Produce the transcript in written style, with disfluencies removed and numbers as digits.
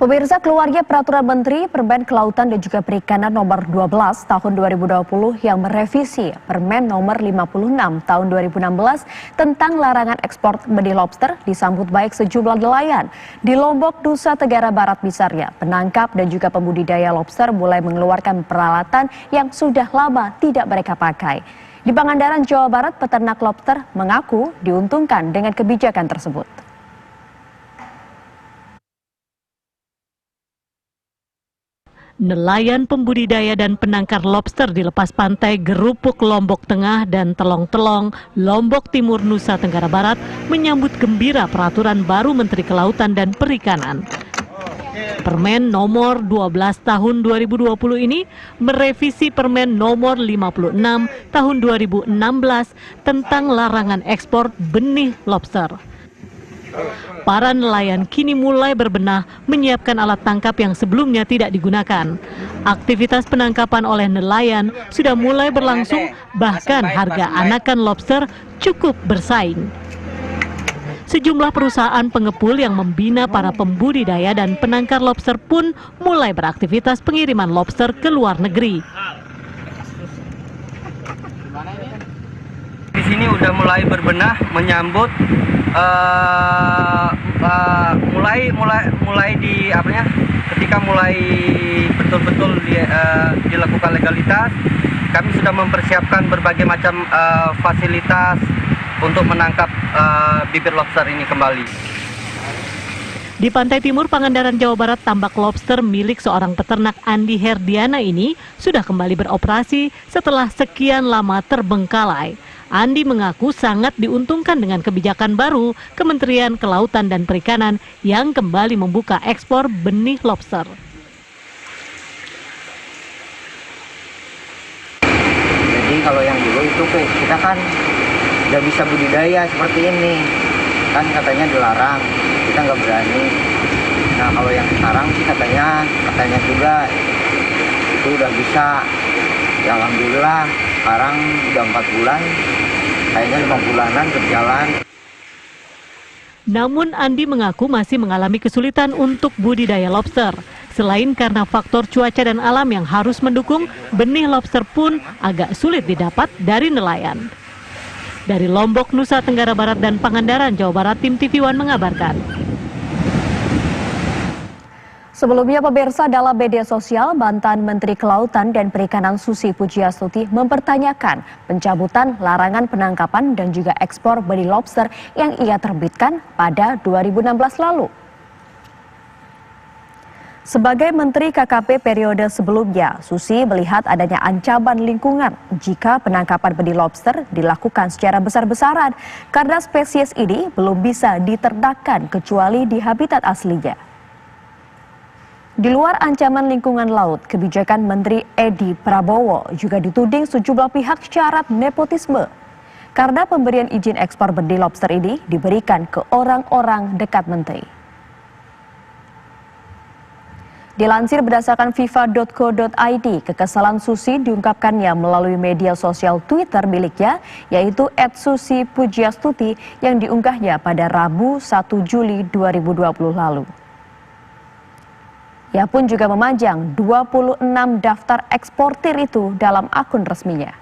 Pemirsa, keluarnya Peraturan Menteri Permen Kelautan dan juga Perikanan Nomor 12 Tahun 2020 yang merevisi Permen Nomor 56 Tahun 2016 tentang larangan ekspor benih lobster disambut baik sejumlah nelayan. Di Lombok, Nusa Tenggara Barat misalnya, penangkap dan juga pembudidaya lobster mulai mengeluarkan peralatan yang sudah lama tidak mereka pakai. Di Pangandaran, Jawa Barat, peternak lobster mengaku diuntungkan dengan kebijakan tersebut. Nelayan pembudidaya dan penangkar lobster di lepas pantai Gerupuk Lombok Tengah dan Telong-Telong, Lombok Timur, Nusa Tenggara Barat menyambut gembira peraturan baru Menteri Kelautan dan Perikanan. Permen nomor 12 tahun 2020 ini merevisi Permen nomor 56 tahun 2016 tentang larangan ekspor benih lobster. Para nelayan kini mulai berbenah menyiapkan alat tangkap yang sebelumnya tidak digunakan. Aktivitas penangkapan oleh nelayan sudah mulai berlangsung, bahkan harga anakan lobster cukup bersaing. Sejumlah perusahaan pengepul yang membina para pembudidaya dan penangkar lobster pun mulai beraktivitas pengiriman lobster ke luar negeri. Di sini udah mulai berbenah menyambut ketika mulai betul-betul dilakukan legalitas, kami sudah mempersiapkan berbagai macam fasilitas untuk menangkap bibit lobster ini kembali. Di pantai timur Pangandaran, Jawa Barat, tambak lobster milik seorang peternak Andi Herdiana ini sudah kembali beroperasi setelah sekian lama terbengkalai. Andi mengaku sangat diuntungkan dengan kebijakan baru Kementerian Kelautan dan Perikanan yang kembali membuka ekspor benih lobster. Jadi kalau yang dulu itu kita kan nggak bisa budidaya seperti ini, kan katanya dilarang, kita nggak berani. Nah kalau yang sekarang sih katanya juga itu udah bisa. Ya alhamdulillah sekarang udah 4 bulan, kayaknya 5 bulanan berjalan. Namun Andi mengaku masih mengalami kesulitan untuk budidaya lobster. Selain karena faktor cuaca dan alam yang harus mendukung, benih lobster pun agak sulit didapat dari nelayan. Dari Lombok, Nusa Tenggara Barat dan Pangandaran, Jawa Barat, tim TV One mengabarkan. Sebelumnya, pemirsa, dalam media sosial, mantan Menteri Kelautan dan Perikanan Susi Pujiastuti mempertanyakan pencabutan larangan penangkapan dan juga ekspor benih lobster yang ia terbitkan pada 2016 lalu. Sebagai Menteri KKP periode sebelumnya, Susi melihat adanya ancaman lingkungan jika penangkapan benih lobster dilakukan secara besar-besaran karena spesies ini belum bisa diternakkan kecuali di habitat aslinya. Di luar ancaman lingkungan laut, kebijakan Menteri Edi Prabowo juga dituding sejumlah pihak syarat nepotisme karena pemberian izin ekspor benih lobster ini diberikan ke orang-orang dekat menteri. Dilansir berdasarkan fifa.co.id, kekesalan Susi diungkapkannya melalui media sosial Twitter miliknya, yaitu @susi_pujiastuti yang diunggahnya pada Rabu 1 Juli 2020 lalu. Ia pun juga memajang 26 daftar eksportir itu dalam akun resminya.